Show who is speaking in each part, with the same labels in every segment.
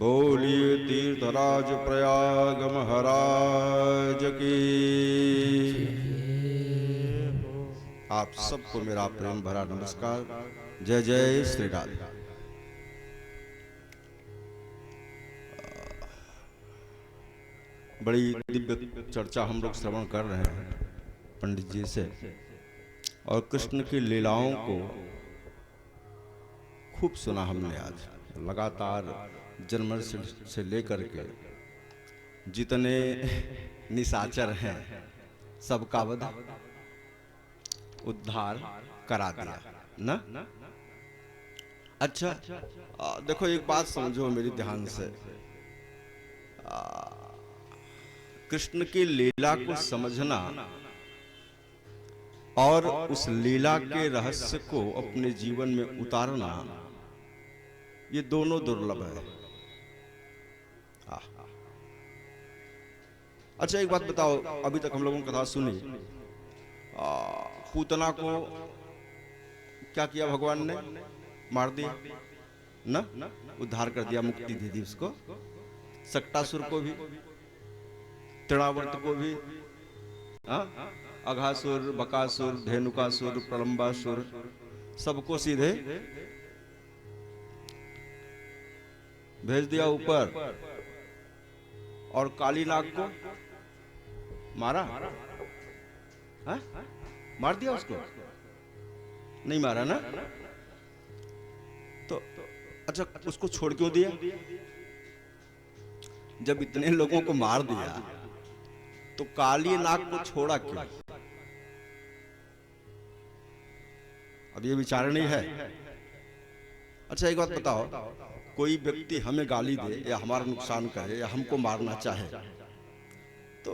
Speaker 1: बोलिए तीर्थराज प्रयाग महाराज की। आप सबको मेरा प्रेम भरा नमस्कार। जय जय श्री राधे। बड़ी दिव्य चर्चा हम लोग श्रवण कर रहे हैं पंडित जी से, और कृष्ण की लीलाओं को खूब सुना हमने। आज लगातार जन्म से लेकर के जितने निशाचर हैं सबका वध उद्धार करा दिया ना। अच्छा, देखो एक बात समझो मेरी ध्यान से। कृष्ण की लीला को समझना और उस लीला के रहस्य को अपने जीवन में उतारना, ये दोनों दुर्लभ है। अच्छा एक बात बताओ, अभी तक हम लोगों ने कथा सुनी, पूतना को क्या किया भगवान ने? मार दिया ना, उद्धार कर दिया, मुक्ति दे दी उसको। सक्टासुर को भी, तृणावर्त को भी, अघासुर, बकासुर, धेनुकासुर, प्रलंबासुर, सबको सीधे भेज दिया ऊपर। और काली नाग को मारा? मार दिया उसको? नहीं मारा ना। तो अच्छा, उसको छोड़ क्यों दिया? जब इतने लोगों को मार दिया तो काली नाग को छोड़ा क्यों? अब ये विचार नहीं है। अच्छा एक बात बताओ, कोई व्यक्ति हमें गाली दे या हमारा नुकसान करे या हमको मारना चाहे तो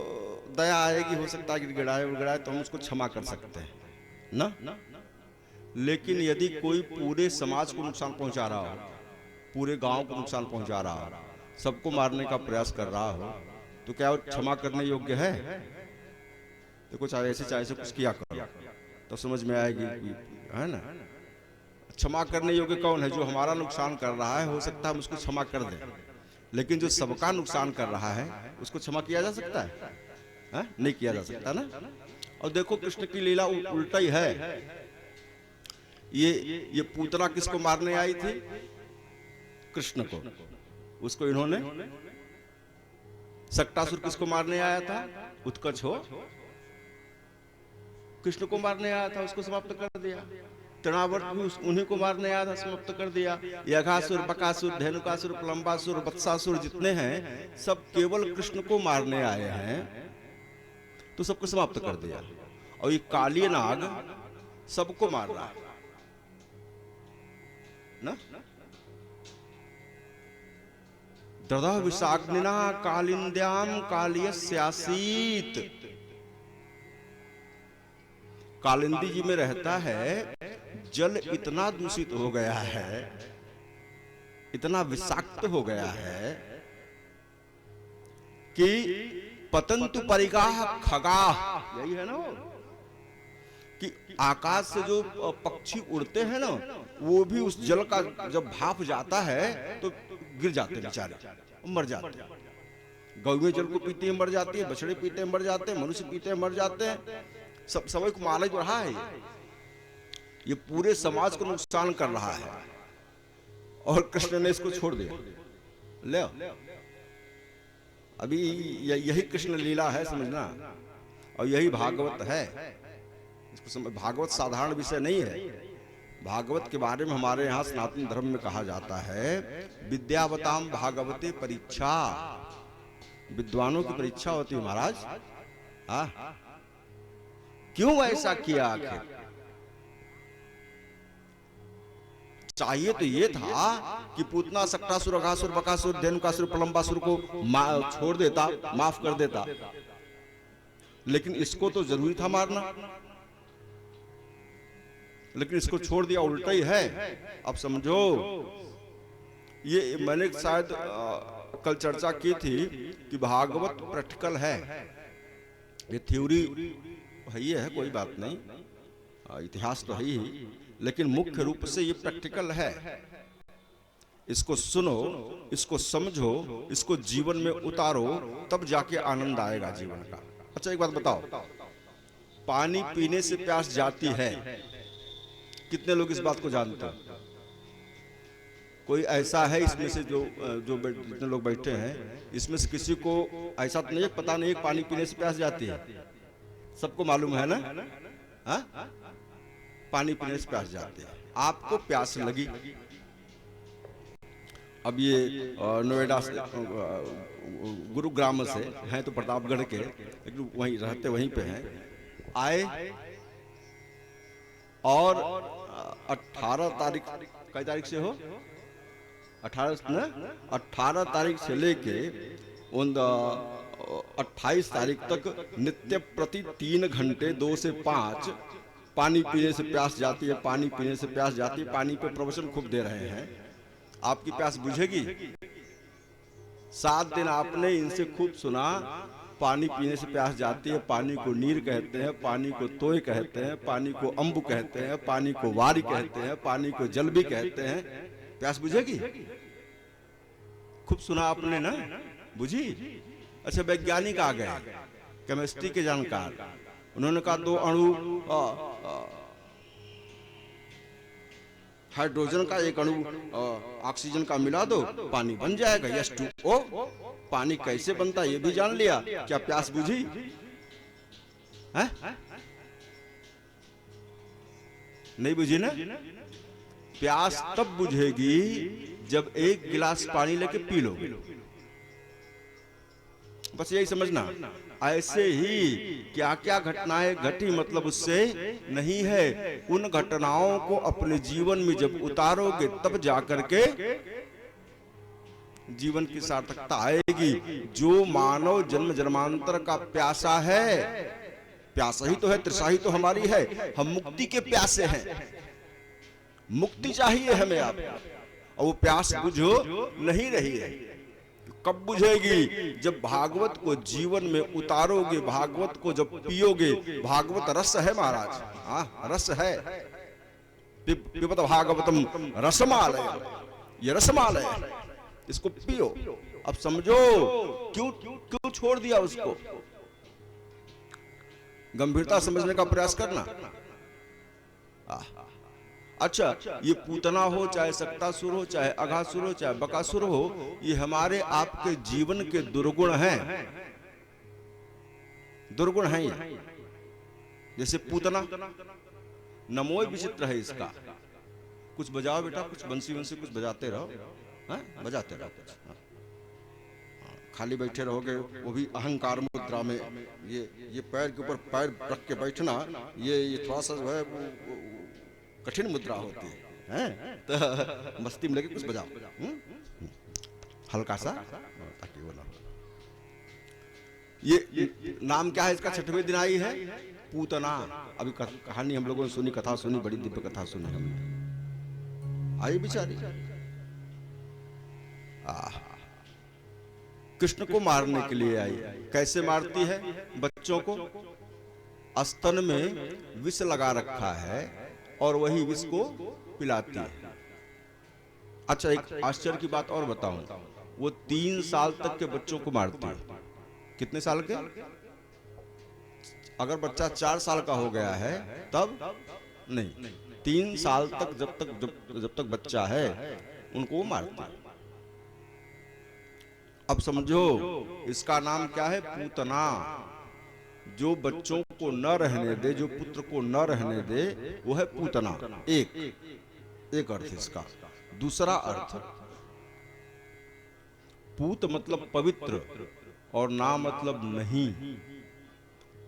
Speaker 1: दया आएगी, हो सकता है कि गिड़ाए उगड़ाए तो हम उसको क्षमा कर सकते हैं ना। लेकिन यदि कोई पूरे समाज को नुकसान पहुंचा रहा हो, पूरे गांव को नुकसान पहुंचा रहा हो, सबको मारने का प्रयास कर रहा हो, तो क्या वो क्षमा करने योग्य है? देखो चाहे ऐसे कुछ किया करो तो समझ में आएगी, है ना। क्षमा करने योग्य कौन है? जो हमारा नुकसान कर रहा है, हो सकता है हम उसको क्षमा कर दें, लेकिन जो सबका नुकसान कर रहा है उसको क्षमा किया जा सकता है? नहीं किया जा सकता ना। और देखो कृष्ण की लीला उल्टा ही है। ये पूतना किसको मारने आई थी? कृष्ण को। उसको इन्होंने, सक्टासुर किसको मारने आया था? उत्कच हो, कृष्ण को मारने आया था, उसको समाप्त कर दिया। तृणावर्त भी उन्हीं को मारने आया था, समाप्त कर दिया। यघासुर, बकासुर, धेनुकासुर, प्रलंबासुर, वत्सासुर जितने हैं सब केवल कृष्ण को मारने आए हैं, तो सबको समाप्त कर दिया। और ये काली नाग सबको मार रहा है ना। दृढ़ विषाग्निना कालिंद्याम कालियस्यासीत। कालिंदी जी में रहता है, जल इतना दूषित हो गया है, इतना विषाक्त हो गया है कि पतंतु परिगाह खगाह, यही है ना वो, कि आकाश से जो पक्षी उड़ते हैं ना, वो भी उस जल का जब भाप जाता है तो गिर जाते बेचारे, मर जाते। गौएं जल को पीते हैं मर जाती है, बछड़े पीते हैं मर जाते हैं, मनुष्य पीते हैं मर जाते हैं। सब समय को मार रहा है। ये पूरे समाज को नुकसान कर रहा है और कृष्ण ने इसको छोड़ दिया। ले अभी यही कृष्ण लीला है, समझना। और यही भागवत है। इसको समझ, भागवत साधारण विषय नहीं है। भागवत के बारे में हमारे यहाँ सनातन धर्म में कहा जाता है, विद्यावताम भागवते परीक्षा। विद्वानों की परीक्षा होती है महाराज। क्यों ऐसा किया? आखिर चाहिए तो ये था कि पूतना, सक्टासुर, अघासुर, बकासुर, धेनुकासुर, प्रलंबासुर को छोड़ देता, माफ कर देता, लेकिन इसको तो जरूरी था मारना। लेकिन इसको छोड़ दिया, उल्टा ही है। अब समझो, ये मैंने शायद कल चर्चा की थी कि भागवत प्रैक्टिकल है। ये थ्योरी है, ये है, कोई बात नहीं, इतिहास तो है ही, लेकिन मुख्य रूप से ये प्रैक्टिकल है। इसको सुनो, इसको समझो, इसको जीवन में उतारो, तब जाके आनंद आएगा जीवन का। अच्छा एक बात बताओ, पानी पीने से प्यास जाती है, कितने लोग इस बात को जानते हैं? कोई ऐसा है इसमें से जो जो जितने लोग बैठे हैं, इसमें से किसी को ऐसा तो नहीं पता नहीं पानी पीने से प्यास जाती है? सबको मालूम है ना? हा? पानी पीने से प्यास जाती है। आपको प्यास लगी, अब ये नोएडा से गुरुग्राम से हैं तो प्रतापगढ़ के, वहीं रहते वहीं पे हैं, आए और 18 तारीख, कई तारीख से हो, 18 तारीख से लेके 28 तारीख तक नित्य प्रति 3 घंटे 2 से 5 पानी पीने से प्यास जाती है, पानी पीने से प्यास जाती है, पानी पे प्रवचन खूब दे रहे हैं। आपकी प्यास बुझेगी? 7 दिन आपने इनसे खूब सुना, पानी पीने से प्यास जाती है, पानी को नीर कहते हैं, पानी को तोय कहते हैं, पानी को अम्बु कहते हैं, पानी को वारी कहते हैं, पानी को जल भी कहते हैं। प्यास बुझेगी? खूब सुना आपने ना, बुझी? अच्छा वैज्ञानिक आ गए, केमिस्ट्री के जानकार, उन्होंने कहा 2 अणु हाइड्रोजन का, 1 अणु ऑक्सीजन का मिला दो, पानी बन जाएगा, H2O। पानी कैसे बनता है ये भी जान लिया। क्या प्यास बुझी? है? नहीं बुझी ना? प्यास तब बुझेगी जब 1 गिलास पानी लेके पी लोगे, बस यही समझना। ऐसे ही क्या क्या घटनाएं घटी मतलब उससे नहीं है, उन घटनाओं को अपने जीवन में जब उतारोगे तब जाकर के जीवन की सार्थकता आएगी। जो मानव जन्म जन्मांतर का प्यासा है, प्यासा ही तो है, तृषा ही तो हमारी है, हम मुक्ति के प्यासे हैं, मुक्ति चाहिए हमें आप, और वो प्यास बुझो नहीं रही है। कब बुझेगी? जब भागवत को जीवन में उतारोगे, भागवत को जब पियोगे। भागवत रस है महाराज, हाँ रस है। पिबत भागवतम रसमालय, ये रसमालय है, इसको पियो। अब समझो क्यों छोड़ दिया उसको। गंभीरता समझने का प्रयास करना। अच्छा, ये पूतना हो, चाहे सक्तासुर हो, चाहे अघासुर हो, चाहे बकासुर हो, ये हमारे आपके जीवन के दुर्गुण हैं, दुर्गुण हैं ये। जैसे पूतना, नमोय विचित्र है इसका। कुछ बजाओ बेटा, कुछ बंसी वंसी कुछ बजाते रहो, बजाते रहो कुछ। खाली बैठे रहोगे वो भी अहंकार मुद्रा में, ये पैर के ऊपर पैर रख के बैठना, ये थोड़ा सा जो है कठिन मुद्रा होती है, तो मस्ती में लगे कुछ बजाओ हल्का सा, ताकि वो ना हो। ये नाम क्या है इसका? 6वें दिन आई है पूतना। अभी कहानी हम लोगों ने सुनी, कथा सुनी, बड़ी दिव्य कथा सुनी हमने। आई बेचारी कृष्ण को मारने के लिए आई। कैसे मारती है? बच्चों को स्तन में विष लगा रखा है और वही विष को पिलाती है। अच्छा एक आश्चर्य की बात और बताऊं, वो 3 साल तक के बच्चों को मारती है। कितने साल के? अगर बच्चा 4 साल का हो गया है तब नहीं, 3 साल तक जब तक बच्चा है उनको मारती है। अब समझो इसका नाम क्या है? पूतना। जो बच्चों को न रहने दे, जो पुत्र को न रहने दे, वो है पूतना। एक अर्थ इसका। दूसरा अर्थ, पूत मतलब पवित्र और ना मतलब नहीं,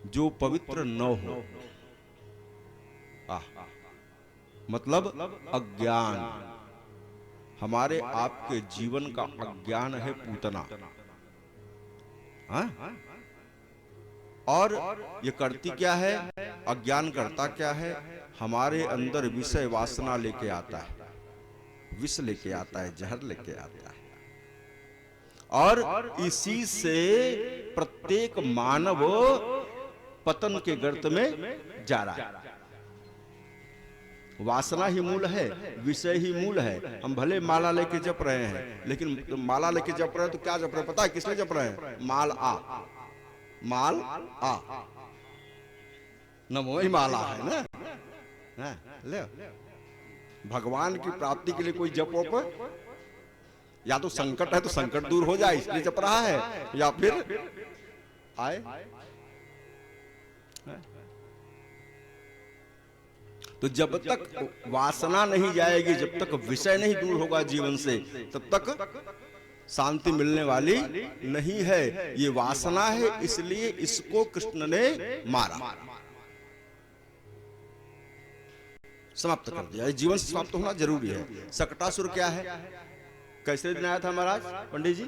Speaker 1: जो पवित्र न हो। मतलब अज्ञान, हमारे आपके जीवन का अज्ञान है पूतना। और ये करती क्या है? अज्ञान करता क्या है? हमारे अंदर विषय वासना लेके आता है, विष लेके आता है, जहर लेके आता है, और इसी से प्रत्येक मानव पतन के गर्त में जा रहा है। वासना ही मूल है, विषय ही मूल है। हम भले माला लेके जप रहे हैं, लेकिन तो माला लेके जप रहे हैं तो क्या जप रहे हैं पता है? किसने जप रहे हैं? माल आ, माल आ, नमो ही माला है ना, ले भगवान की प्राप्ति के लिए कोई जप वप, या तो संकट है तो संकट दूर हो जाए इसलिए जप रहा है, या फिर आए। तो जब तक वासना नहीं जाएगी, जब तक विषय नहीं दूर होगा जीवन से, तब तक शांति मिलने वाली नहीं है। ये वासना है, इसलिए इसको कृष्ण ने मारा, समाप्त कर दिया। ये जीवन से समाप्त होना जरूरी है। सकटासुर क्या है? कैसे दिन आया था महाराज पंडित जी?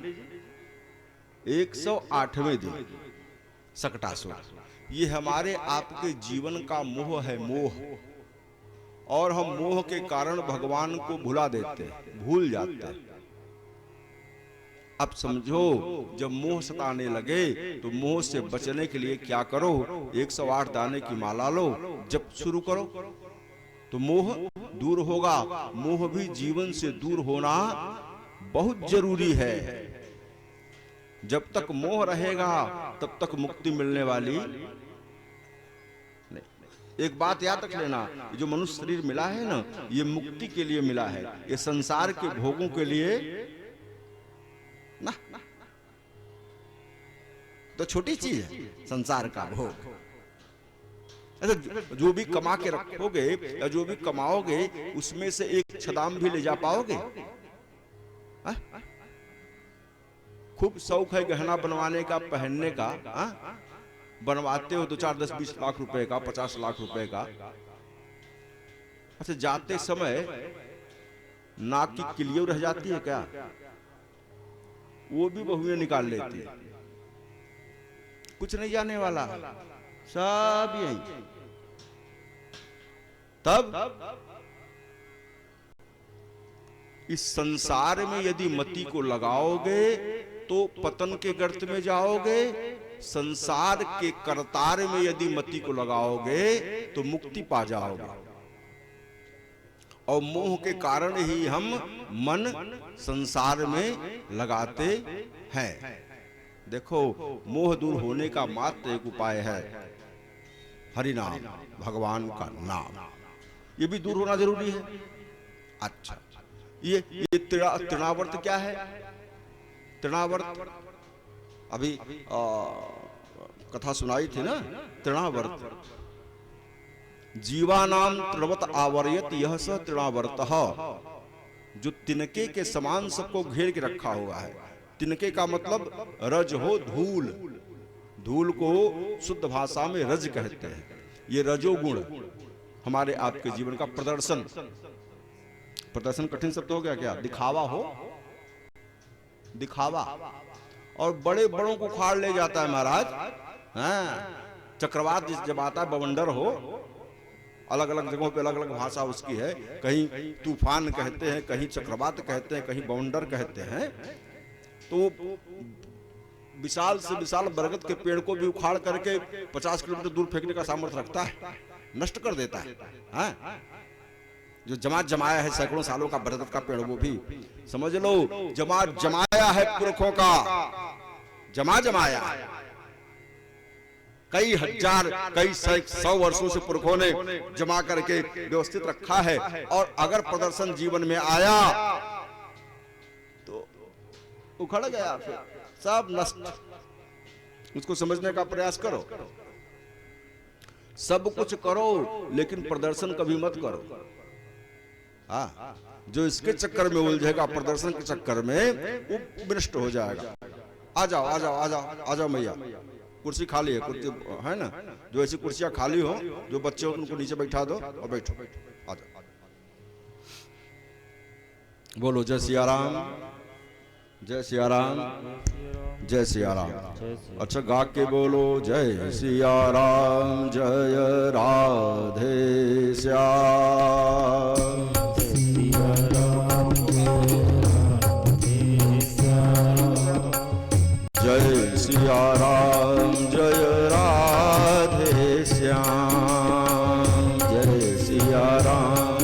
Speaker 1: 108वें दिन सकटासुर। ये हमारे आपके जीवन का मोह है, मोह। और हम मोह के कारण भगवान को भुला देते, भूल जाते हैं। अब समझो, जब मोह सताने लगे तो मोह से बचने के लिए क्या करो? 108 दाने की माला लो, जप शुरू करो, तो मोह दूर होगा। मोह भी जीवन से दूर होना बहुत जरूरी है। जब तक मोह रहेगा तब तक मुक्ति मिलने वाली नहीं। एक बात याद रख लेना, जो मनुष्य शरीर मिला है ना, ये मुक्ति के लिए मिला है, ये संसार के भोगों के लिए ना। तो छोटी चीज है संसार का भोग। जो भी कमा के रखोगे या जो भी कमाओगे, उसमें से एक छदाम भी ले जा पाओगे? खूब शौक है गहना बनवाने का, पहनने का, बनवाते हो 2, 4, 10, 20 लाख रुपए का, 50 लाख रुपए का। अच्छा, जाते समय नाक की किलियों रह जाती है क्या? वो भी बहुएं निकाल लेती है। कुछ नहीं जाने वाला, सब यही। तब इस संसार में यदि मति को लगाओगे तो पतन के गर्त में जाओगे। संसार के करतार में यदि मति को लगाओगे तो मुक्ति पा जाओगे। और मोह के कारण ही हम मन संसार में लगाते हैं। देखो, मोह दूर होने का मात्र एक उपाय है, हरि नाम, भगवान का नाम। ये भी दूर होना जरूरी है। अच्छा, ये तृणावर्त क्या है? तृणावर्त अभी कथा सुनाई थी ना, तृणावर्त। जीवानाम तृणवत आवर्यत यह स तृणावर्तः, जो तिनके के समान सबको घेर के रखा हुआ है। तिनके का मतलब रज हो, धूल। धूल को शुद्ध भाषा में रज कहते हैं। ये रजोगुण हमारे आपके जीवन का प्रदर्शन। प्रदर्शन कठिन शब्द हो गया क्या? दिखावा हो, दिखावा। और बड़े बड़ों को उखाड़ ले जाता है महाराज। चक्रवात जब आता है, बवंडर हो, अलग अलग जगहों पे अलग अलग भाषा उसकी है। कहीं तूफान कहते हैं, कहीं चक्रवात कहते हैं, कहीं बवंडर कहते हैं। तो विशाल से विशाल बरगद के पेड़ को भी उखाड़ करके 50 किलोमीटर दूर फेंकने का सामर्थ्य रखता है, नष्ट कर देता है। जो जमाया है सैकड़ों सालों का बरगद का पेड़, वो भी समझ लो जमाया है पुरखों का, जमाया कई हजार, कई सौ वर्षों से पुरखों ने जमा करके व्यवस्थित रखा है। और अगर प्रदर्शन जीवन में आया तो उखड़ गया, फिर सब नष्ट। उसको समझने का प्रयास करो। सब कुछ करो लेकिन प्रदर्शन कभी मत करो। जो इसके चक्कर में उलझेगा, प्रदर्शन के चक्कर में, वो विनष्ट हो जाएगा। आ जाओ आ जाओ आ जाओ आ जाओ मैया, कुर्सी खाली है, कुर्सी है ना? जो ऐसी कुर्सियां खाली हो, जो बच्चे हो उनको नीचे बैठा दो और बैठो। आ जाओ। बोलो जय सिया राम, जय सिया राम, जय सिया राम। अच्छा, गा के बोलो जय सिया राम, जय राधे श्याम। जय सिया राम, जय राधे श्याम। जय सिया राम,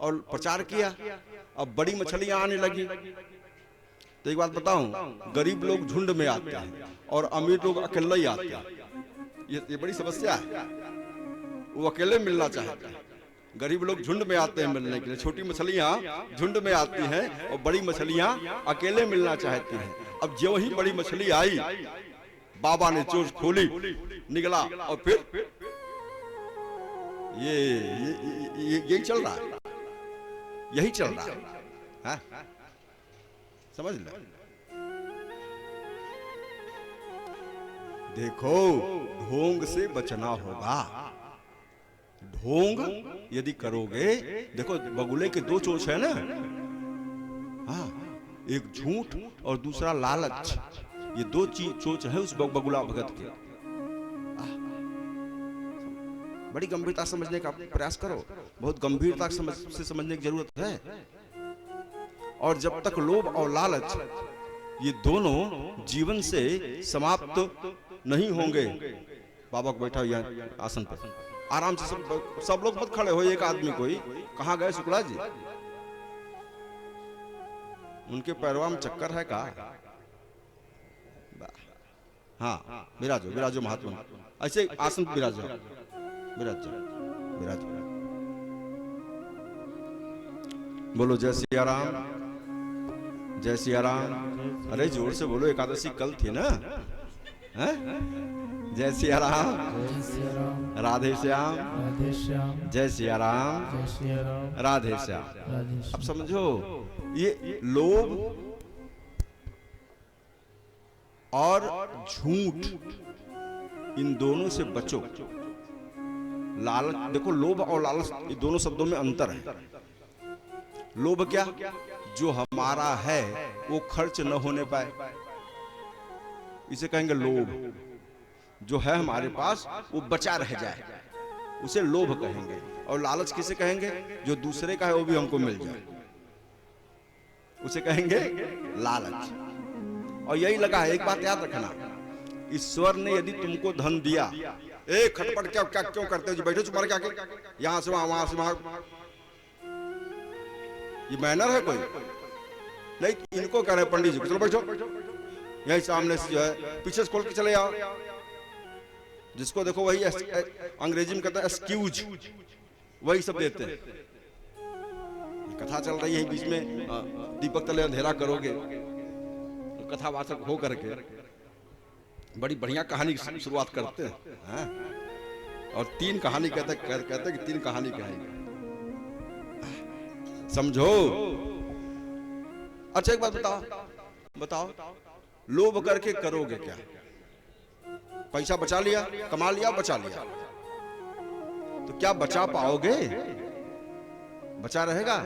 Speaker 1: और प्रचार किया, अब बड़ी मछलियां आने लगी। तो एक बात बताऊं, गरीब लोग झुंड में आते हैं और अमीर लोग अकेले ही आते हैं। ये बड़ी समस्या है। वो अकेले मिलना चाहते हैं, गरीब लोग झुंड में आते हैं मिलने के लिए। छोटी मछलियां झुंड में आती हैं और बड़ी मछलियां अकेले मिलना चाहती हैं। अब जो ही बड़ी मछली आई, बाबा ने चोंच खोली, निकला, और फिर यही चल रहा है, यही चल रहा है, हा? समझ लो। देखो, ढोंग से बचना होगा। ढोंग यदि करोगे, देखो बगुले के दो चोंच है ना, हाँ, एक झूठ और दूसरा लालच। ये दो चोंच है उस बगुला भगत के। बड़ी गंभीरता समझने का प्रयास करो, बहुत गंभीरता से समझने की जरूरत है। और जब तक लोभ और लालच ये दोनों जीवन से समाप्त नहीं होंगे, बाबा को बैठा हुआ आसन पर आराम से, सब लोग मत खड़े हो। एक आदमी कोई कहाँ गए शुक्ला जी? उनके पैरवा में चक्कर है का? हाँ, विराजो विराजो महात्मा, ऐसे आसन पर विराजो, विराजो विराजो। बोलो जय सिया राम, जय सिया राम। अरे जोर से बोलो, एकादशी कल थी ना, है? जय सिया राम, राधे श्याम, जय सिया राम, राधे श्याम। अब समझो, ये लोभ और झूठ, इन दोनों से बचो। लालच, देखो लोभ और लालच ये दोनों शब्दों में अंतर है। लोभ क्या? जो हमारा है वो खर्च न होने पाए, इसे कहेंगे लोभ। जो है हमारे पास वो बचा रह जाए, उसे लोभ कहेंगे। और लालच किसे कहेंगे? जो दूसरे का है वो भी हमको मिल जाए, उसे कहेंगे लालच। और यही लगा है, एक बात याद रखना, ईश्वर ने यदि तुमको धन दिया, एक खटपट क्या क्या क्यों करते हो जी? बैठो चुप मार के, यहां से वहां से वहां। ये मैनर है कोई? नहीं, इनको कह रहे पंडित जी को, चलो बैठो यही सामने से, जो है पीछे से खोल के चले आओ। जिसको देखो वही अंग्रेजी में कहते हैं एक्सक्यूज, वही सब देते हैं। कथा चल रही है, बीच में दीपक तले अंधेरा करोगे, तो कथावाचक हो करके बड़ी बढ़िया कहानी की शुरुआत करते हैं, और 3 कहानी कहते कि 3 कहानी कहेंगे, समझो। अच्छा एक बात बताओ, लोभ करके करोगे क्या? पैसा बचा लिया, कमा लिया, बचा लिया, तो क्या बचा पाओगे? बचा रहेगा?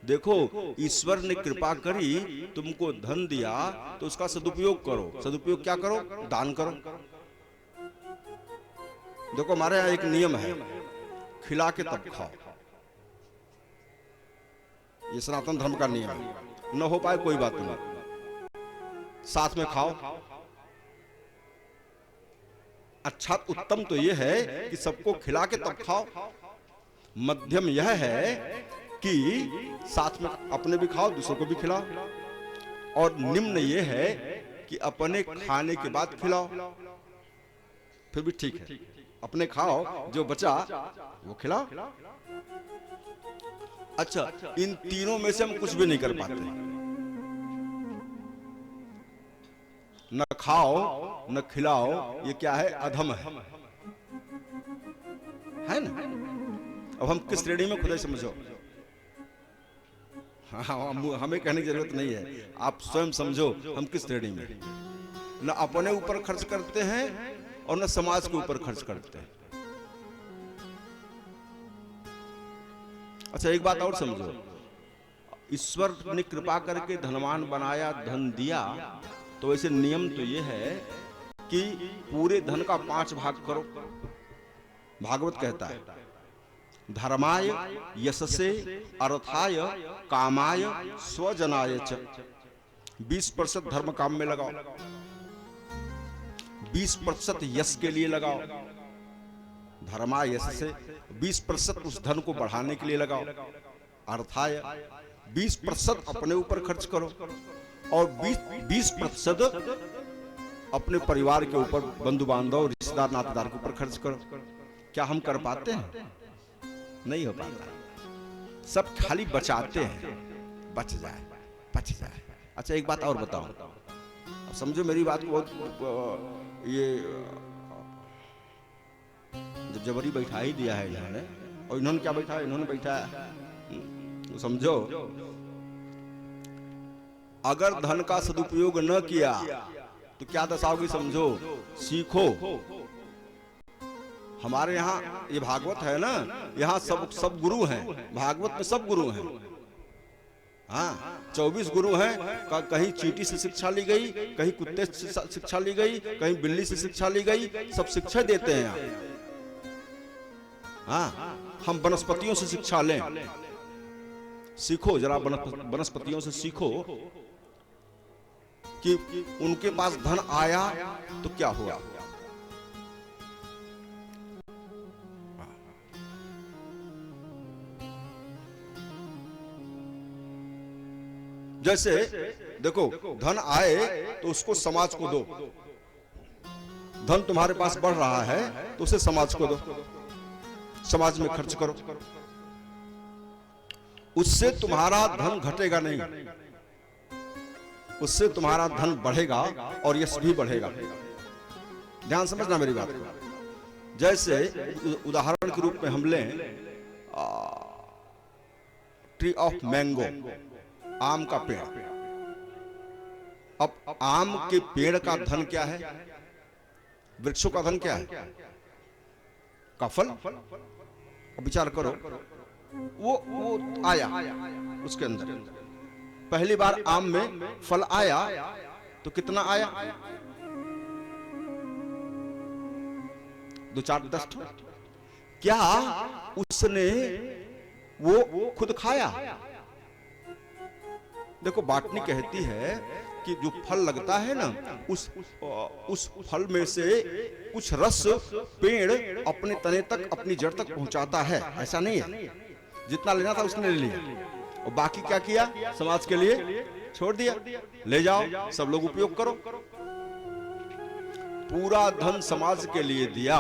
Speaker 1: देखो, ईश्वर ने कृपा करी, तुमको धन दिया, तो उसका सदुपयोग करो। सदुपयोग क्या करो? दान करो। देखो हमारे यहाँ एक नियम है, खिला के तब खाओ। ये सनातन धर्म का नियम है। न हो पाए कोई बात नहीं, साथ में खाओ। अच्छा, उत्तम तो यह है कि सबको खिला के तब खाओ। मध्यम यह है कि साथ में अपने भी खाओ, दूसरों को भी खिलाओ। और निम्न यह है कि अपने खाने के बाद खिलाओ, फिर भी ठीक है। अपने खाओ, जो बचा वो खिलाओ। अच्छा, इन तीनों में से हम कुछ भी नहीं कर पाते। न खाओ न खिलाओ, ये क्या है? अधम है ना? अब हम किस श्रेणी में, खुद ही समझो। हाँ, हमें कहने की जरूरत नहीं है, आप स्वयं समझो हम किस श्रेणी में। न अपने ऊपर खर्च करते हैं और न समाज के ऊपर खर्च करते हैं। अच्छा एक बात और समझो, ईश्वर ने कृपा करके धनवान बनाया, धन दिया, तो वैसे नियम तो ये है कि पूरे धन का 5 भाग करो। भागवत कहता है, धर्माय यशसे अर्थाय कामाय स्वजनाय च। 20% धर्म काम में लगाओ, 20% यश के लिए लगाओ। धर्माय यश से 20% उस धन को बढ़ाने के लिए लगाओ। अर्थाय 20% अपने ऊपर खर्च करो और 20% अपने परिवार के ऊपर, बंधु बांधव, रिश्तेदार, नातेदार के ऊपर खर्च करो। क्या हम कर पाते हैं? नहीं हो पाता। सब खाली बचाते हैं, बच जाए बच जाए। अच्छा एक बात और बताओ, अब समझो मेरी बात को। ये जब जबरी बैठा ही दिया है इन्होंने, और इन्होंने क्या बैठा है? इन्होंने बैठा है, समझो अगर धन का सदुपयोग न किया तो क्या दशा होगी समझो। सीखो, हमारे यहाँ ये भागवत है ना, यहाँ सब गुरु हैं, भागवत में सब गुरु हैं। हाँ 24 गुरु हैं। कहीं चींटी से शिक्षा ली गई, कहीं कुत्ते से शिक्षा ली गई, कहीं बिल्ली से शिक्षा ली गई, सब शिक्षा देते हैं यहाँ। हाँ हम वनस्पतियों से शिक्षा लें, सीखो जरा वनस्पतियों से सीखो कि उनके पास धन आया तो क्या हुआ। जैसे देखो धन आए तो उसको समाज को दो। धन तुम्हारे पास बढ़ रहा है तो उसे समाज को दो, समाज में खर्च करो। उससे तुम्हारा धन घटेगा नहीं, उससे तुम्हारा धन बढ़ेगा और यश भी बढ़ेगा। ध्यान समझना मेरी बात को। जैसे उदाहरण के रूप में हम लें ट्री ऑफ मैंगो, आम का पेड़। अब आम के पेड़ का धन क्या है? वृक्षों का धन क्या है? का फल। अब विचार करो, वो आया उसके अंदर, पहली बार आम में फल आया तो कितना आया? 2 4 10 ठो। क्या उसने वो खुद खाया? देखो बाटनी कहती है कि जो फल लगता है ना, उस फल में से कुछ रस पेड़ अपने तने तक, अपनी जड़ तक पहुंचाता है। ऐसा नहीं है, जितना लेना था उसने ले लिया और बाकी क्या किया? समाज के लिए छोड़ दिया। ले जाओ, सब लोग उपयोग करो। पूरा धन समाज के लिए दिया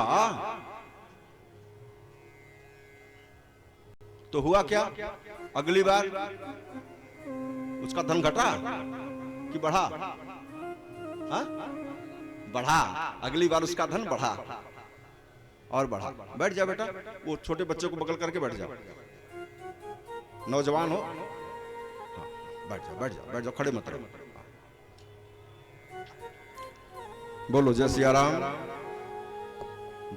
Speaker 1: तो हुआ क्या? अगली बार उसका धन घटा कि बढ़ा? हाँ? बढ़ा। अगली बार उसका धन बढ़ा और बढ़ा। बैठ जा बेटा, वो छोटे बच्चे को बगल करके बैठ जा। नौजवान हो, हाँ, बैठ जा बैठ जा बैठ जा, खड़े मत रहो। बोलो जय सिया राम,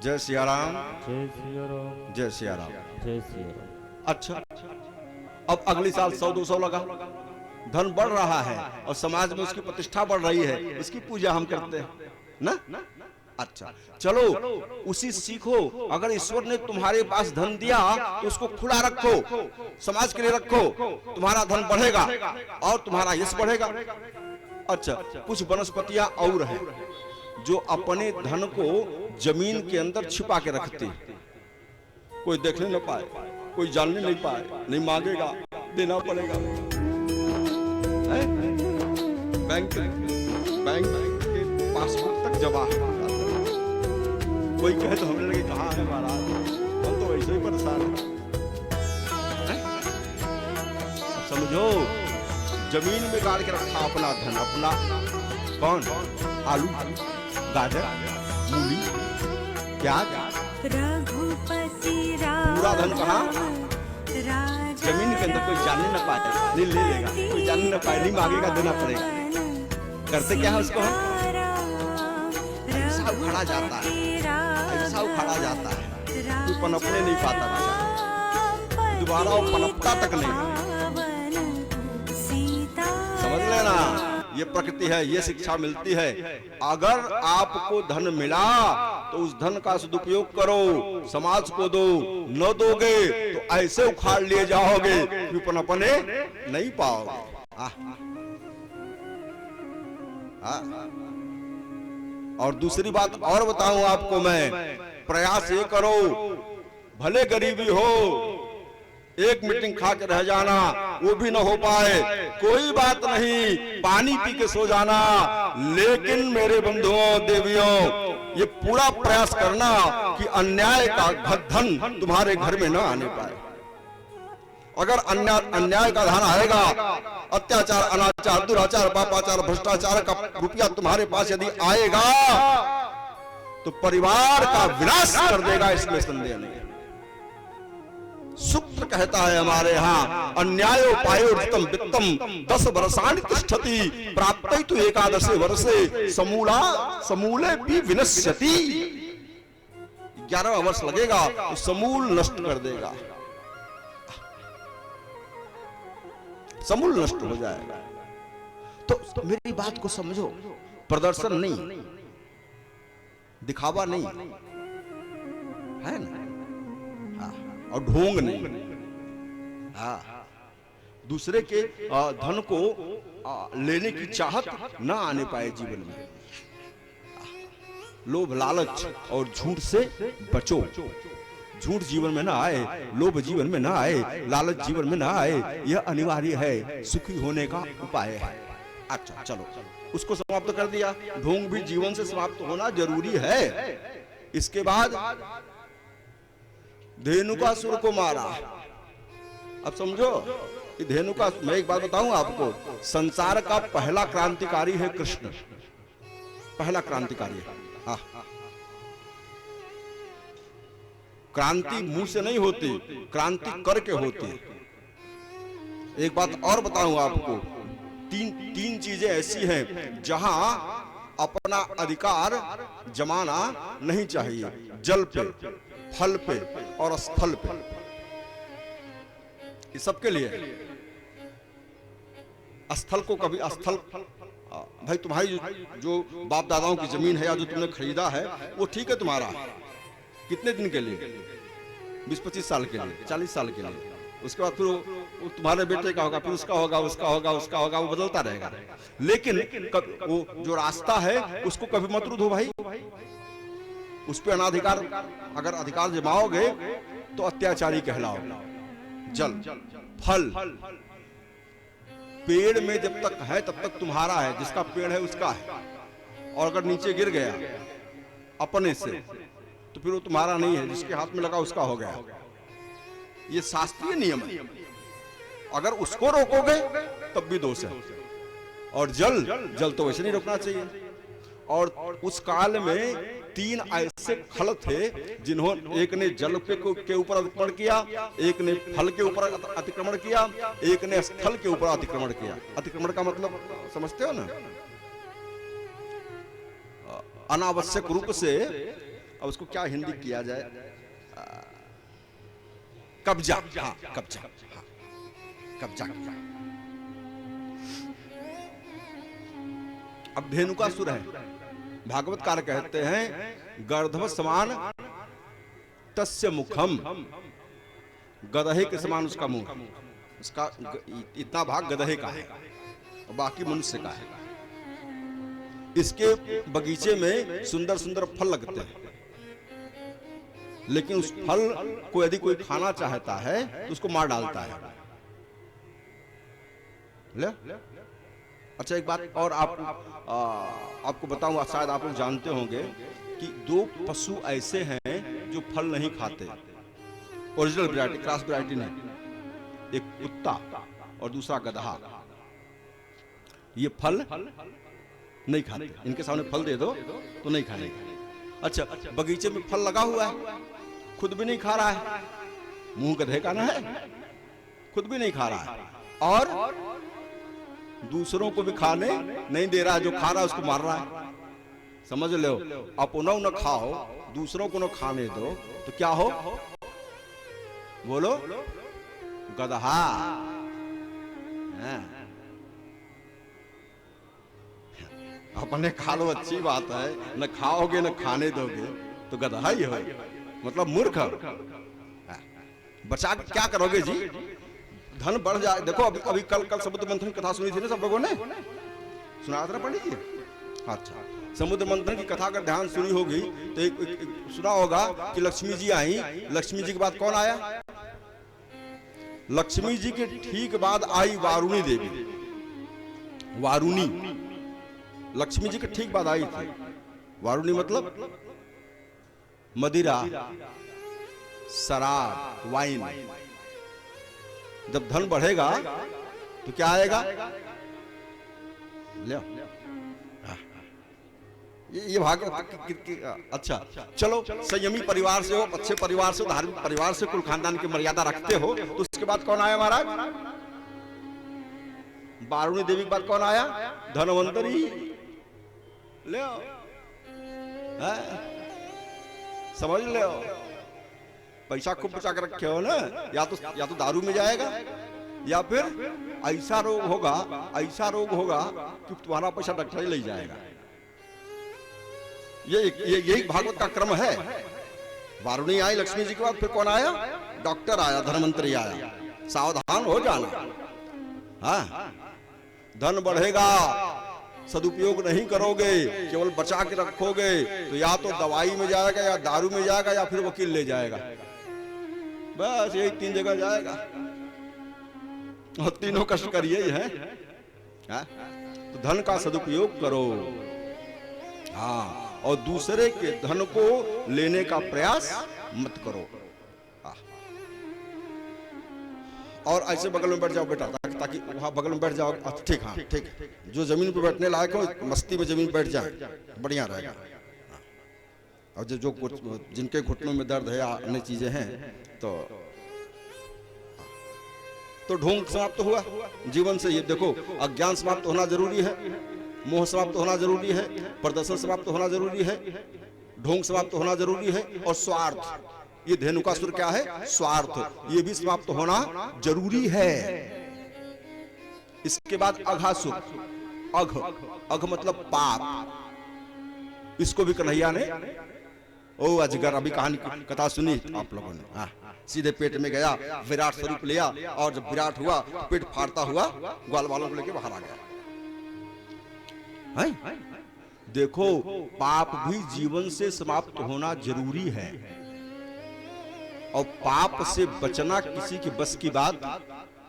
Speaker 1: जय सिया राम,
Speaker 2: जय सिया राम,
Speaker 1: जय सिया राम,
Speaker 2: जय सिया राम।
Speaker 1: अच्छा, अब अगली साल 100-200 लगा, धन बढ़ रहा है और समाज में उसकी प्रतिष्ठा बढ़ रही है, उसकी पूजा हम करते हैं ना। अच्छा चलो उसी सीखो। अगर ईश्वर ने तुम्हारे पास धन दिया तो उसको खुला रखो, समाज के लिए रखो, तुम्हारा धन बढ़ेगा और तुम्हारा यश बढ़ेगा। अच्छा, कुछ वनस्पतियां और हैं जो अपने धन को जमीन के अंदर छिपा के रखती, कोई देखने न पाए, कोई जानने नहीं पाए, नहीं मांगेगा, देना पड़ेगा। बैंक के पासबुक तक जमा है। कोई कहे तो हमने लगे कहाँ है महाराज, हम तो वैसे ही परेशान हैं। समझो, जमीन में गाड़ के रखा अपना धन, अपना कौन? आलू, गाजर, मूली, प्याज, पूरा धन कहाँ? जमीन के अंदर। कोई जानने न पाए, नहीं ले लेगा, कोई जानने न पाए, नहीं मांगेगा, देना पड़ेगा। करते क्या है उसको? ऐसा उखाड़ा जाता है, ऐसा उखाड़ा जाता है, तू पनपने नहीं पाता बेचारा, दोबारा वो पनपता तक नहीं। समझ लेना, ये प्रकृति है, ये शिक्षा मिलती है। अगर आपको धन मिला तो उस धन का सदुपयोग करो, समाज को दो। न दोगे तो ऐसे उखाड़ लिए जाओगे कि पनपने नहीं पाओगे। और दूसरी बात और बताऊं आपको मैं, प्रयास ये करो, भले गरीबी हो एक मीटिंग खा के रह जाना वो भी ना हो पाए, कोई बात नहीं, पानी पी के सो जाना। लेकिन मेरे बंधुओं देवियों, ये पूरा प्रयास करना कि अन्याय का धन तुम्हारे घर में ना आने पाए। अगर अन्याय का धन आएगा, अत्याचार, अनाचार, दुराचार, पापाचार, भ्रष्टाचार का रुपया तुम्हारे पास यदि आएगा तो परिवार का विनाश कर देगा, इसमें संदेह नहीं। सूत्र कहता है हमारे यहाँ, अन्यायो पायोर्जितम वित्तम 10 वर्षाणि तिष्ठति प्राप्तयतु एकादशे वर्षे समूले भी विनश्यति। 11वां वर्ष लगेगा तो समूल नष्ट कर देगा, समूल नष्ट हो जाएगा। तो मेरी बात को समझो, प्रदर्शन नहीं, दिखावा नहीं है ना, और ढोंग नहीं, दूसरे के धन को लेने की चाहत ना आने पाए जीवन में। लोभ, लालच और झूठ से बचो। झूठ जीवन में ना आए, लोभ जीवन में ना आए, लालच जीवन में ना आए, यह अनिवार्य है, सुखी होने का उपाय है। अच्छा चलो, उसको समाप्त कर दिया। ढोंग भी जीवन से समाप्त होना जरूरी है। इसके बाद धेनुकासुर को मारा। अब समझो, धेनुका, मैं एक बात बताऊं आपको, संसार का पहला क्रांतिकारी है कृष्ण, पहला क्रांतिकारी है। क्रांति मुंह से नहीं होती, क्रांति करके होती है। एक बात और बताऊं आपको, तीन चीजें ऐसी हैं जहां अपना अधिकार जमाना नहीं चाहिए, जल पे, फल पे और स्थल पे। इस सबके लिए स्थल को कभी स्थल, भाई तुम्हारी जो बाप दादाओं की जमीन है या जो तुमने खरीदा है वो ठीक है तुम्हारा, कितने दिन के लिए, 20-25 साल के लिए, 40 साल के लिए। उसके बाद फिर वो तुम्हारे बेटे का होगा, फिर उसका होगा, उसका होगा, उसका होगा, वो बदलता रहेगा। लेकिन वो जो रास्ता है उसको कभी मत रुदो भाई, उस पर अनाधिकार, अगर अधिकार जमाओगे तो अत्याचारी कहलाओगे। जल, फल, पेड़ में जब तक है तब तक तुम्हारा है, जिसका पेड़ है उसका है, और अगर नीचे गिर गया अपने से तो फिर वो तुम्हारा नहीं है, जिसके हाथ में लगा उसका हो गया। ये शास्त्रीय नियम है, अगर उसको रोकोगे तब भी दोष है। और जल तो वैसे नहीं रोकना चाहिए। और उस काल में 3 ऐसे खल थे जिन्होंने, एक ने जल के ऊपर अतिक्रमण किया, एक ने फल के ऊपर अतिक्रमण किया, एक ने स्थल के ऊपर अतिक्रमण किया। अतिक्रमण का मतलब समझते हो ना, अनावश्यक रूप से, अब उसको क्या हिंदी किया जाए, कब्जा, हाँ कब्जा, हाँ कब्जा किया। अब धेनुकासुर है, भागवतकार कहते हैं गर्दभ समान तस्य मुखम, गदहे के समान उसका मुंह, उसका इतना भाग गदहे का है और बाकी मनुष्य का है। इसके बगीचे में सुंदर सुंदर फल लगते हैं, लेकिन उस फल को यदि कोई खाना चाहता है तो उसको मार डालता है। ले? अच्छा एक बात और आपको बताऊं, शायद आप लोग जानते होंगे कि 2 पशु ऐसे हैं जो फल नहीं खाते, ओरिजिनल वैरायटी, क्रॉस वैरायटी नहीं। एक कुत्ता और दूसरा गधा। ये फल नहीं खाते, इनके सामने फल दे दो तो नहीं खाएंगे। अच्छा, बगीचे में फल लगा हुआ है, खुद भी नहीं खा रहा है, मुंह गधे का ना है, खुद भी नहीं खा रहा है, और दूसरों को भी खाने नहीं दे रहा है, जो खा रहा है उसको मार रहा है। समझ लो, अपना न खाओ, दूसरों को न खाने दो तो क्या हो, बोलो, गधा। अपने खा लो अच्छी बात है, न खाओगे न खाने दोगे तो गधा ही हो, मतलब मूर्ख। बचा क्या करोगे जी, धन बढ़ जाए। देखो अभी कल समुद्र मंथन की कथा सुनी थी ना, सब लोगों ने सुना था ना पंडित जी। अच्छा, समुद्र मंथन की कथा अगर ध्यान सुनी होगी तो एक सुना होगा कि लक्ष्मी जी आई, लक्ष्मी जी के बाद कौन आया, लक्ष्मी जी के ठीक बाद आई वारुणी देवी। वारुणी लक्ष्मी जी के ठीक बाद आई थी। वारुणी मतलब मदिरा, शराब, वाइन। जब धन बढ़ेगा तो क्या आएगा? ले ये भाग। अच्छा चलो, संयमी परिवार से हो, अच्छे परिवार से, धार्मिक परिवार से, कुल खानदान की मर्यादा रखते हो, तो उसके बाद कौन आया महाराज? वारुणी देवी के बाद कौन आया? धनवंतरी। ले समझ ले, पैसा खूब बचा के रखे हो ना, या तो दारू में जाएगा, या फिर ऐसा रोग होगा कि तुम्हारा पैसा डॉक्टर ही ले जाएगा। यही भागवत का क्रम है। वारुणी आई लक्ष्मी जी के बाद, फिर कौन आया? डॉक्टर आया, धनवंतरी आया। सावधान हो जाना। हाँ, धन बढ़ेगा, सदुपयोग नहीं करोगे, केवल बचा के रखोगे, तो या तो दवाई में जाएगा, या दारू में जाएगा, या फिर वकील ले जाएगा। बस यही 3 जगह जाएगा, और तीनों कष्ट करिए है। तो धन का सदुपयोग करो। हाँ, और दूसरे के धन को लेने का प्रयास मत करो। और ऐसे बगल में बैठ जाओ बेटा, ताकि वहां बगल में बैठ जाओ। ठीक, हाँ ठीक, जो जमीन पे बैठने लायक हो मस्ती में जमीन बैठ जाए, बढ़िया रहेगा। और जो जिनके घुटनों में दर्द है या अन्य चीजें हैं, तो ढोंग समाप्त हुआ जीवन से। ये देखो, अज्ञान समाप्त होना जरूरी है, मोह समाप्त होना जरूरी है, प्रदर्शन समाप्त होना जरूरी है, ढोंग समाप्त होना जरूरी है, और स्वार्थ, ये धेनुकासुर क्या है? स्वार्थ, ये भी समाप्त होना जरूरी है। इसके बाद अघासुर। अघ मतलब पाप। इसको भी कन्हैया ने, ओ अजगर, अभी कहानी कथा सुनी आप लोगों ने। हाँ, सीधे पेट में गया, विराट स्वरूप लिया, और जब विराट हुआ, पेट फाड़ता हुआ ग्वाल वालों को लेके बाहर आ गया। देखो, पाप भी जीवन से समाप्त होना जरूरी है, और पाप से बचना किसी की बस की बात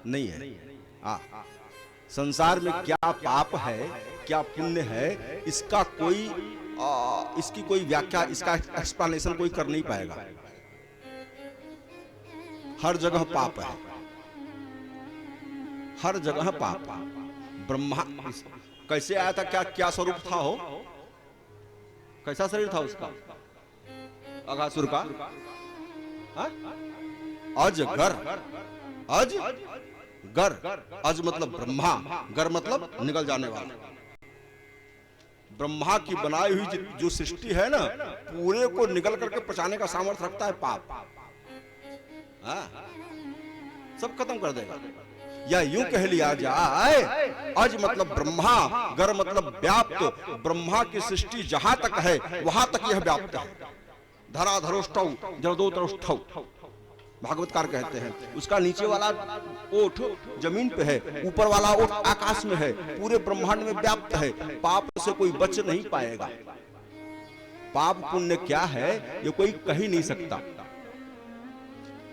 Speaker 1: नहीं है। संसार में क्या पाप है, क्या पुण्य है, इसका इसकी कोई व्याख्या, इसका एक्सप्लेनेशन कोई कर नहीं पाएगा। हर जगह पाप है, हर जगह पाप। ब्रह्मा कैसे आया था? क्या स्वरूप था हो? कैसा शरीर था उसका? अघासुर का अजगर। अजगर, अज मतलब ब्रह्मा, गर मतलब निकल जाने वाला। ब्रह्मा की बनाई हुई जो सृष्टि है ना, पूरे को निकल करके पचाने का सामर्थ्य रखता है पाप। सब खत्म कर देगा। या यूं कह लिया जाए, अज मतलब ब्रह्मा, गर मतलब व्याप्त। ब्रह्मा की सृष्टि जहां तक है वहां तक यह व्याप्त है। धराधरोष्ठौ जलदोतरोष्ठौ, भागवतकार कहते हैं। उसका नीचे वाला ओठ जमीन पे है, ऊपर वाला ओठ आकाश में है, पूरे ब्रह्मांड में व्याप्त है। पाप से कोई बच नहीं पाएगा। पाप पुण्य क्या है ये कोई कह ही नहीं सकता।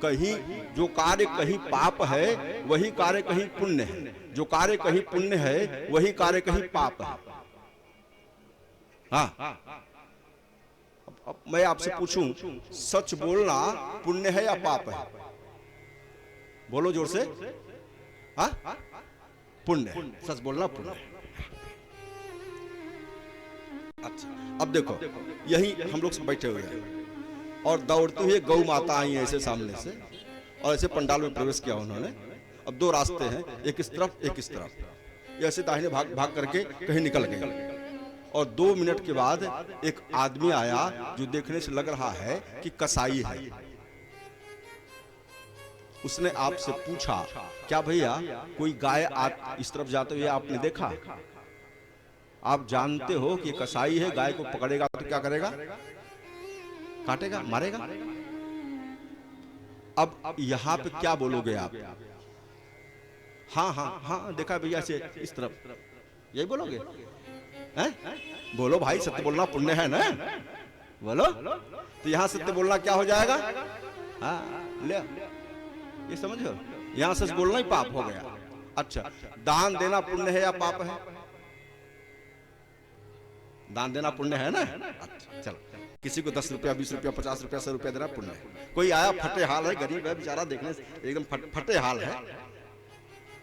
Speaker 1: कहीं जो कार्य कहीं पाप है, वही कार्य कहीं पुण्य है। जो कार्य कहीं पुण्य है, वही कार्य कहीं पाप है। हाँ, अब मैं आपसे पूछूं, सच बोलना पुण्य है या पाप है? बोलो जोर से। हाँ, पुण्य है, सच बोलना पुण्य है। अच्छा, अब देखो, यही हम लोग बैठे हुए हैं, और दौड़ते हुए गौ माता आई ऐसे सामने से, और ऐसे पंडाल में प्रवेश किया उन्होंने। अब 2 रास्ते हैं, एक इस तरफ एक इस तरफ। ऐसे दाहिने भाग भाग करके कहीं निकल गए, और 2 मिनट के बाद एक आदमी आया जो देखने से लग रहा है कि कसाई है। उसने आपसे पूछा, क्या भैया कोई गाय इस तरफ जाते हुए आपने देखा? आप जानते हो कि कसाई है, गाय को पकड़ेगा तो क्या करेगा? काटेगा, मारेगा। अब यहां पे क्या बोलोगे आप? हाँ हाँ हाँ, देखा भैया से इस तरफ, यही बोलोगे? हैं? बोलो भाई, सत्य बोलना पुण्य है ना, बोलो। तो यहां सत्य बोलना क्या हो जाएगा? हाँ, ले ये समझो, यहां सच बोलना ही पाप हो गया। अच्छा, दान देना पुण्य है या पाप है? दान देना पुण्य है ना? अच्छा, चलो, किसी को 10 रुपया, 20 रुपया, 50 रुपया, 100 रुपया देना पुण्य है। कोई आया फटे हाल है, गरीब है बेचारा, देखने से एकदम फटे हाल है,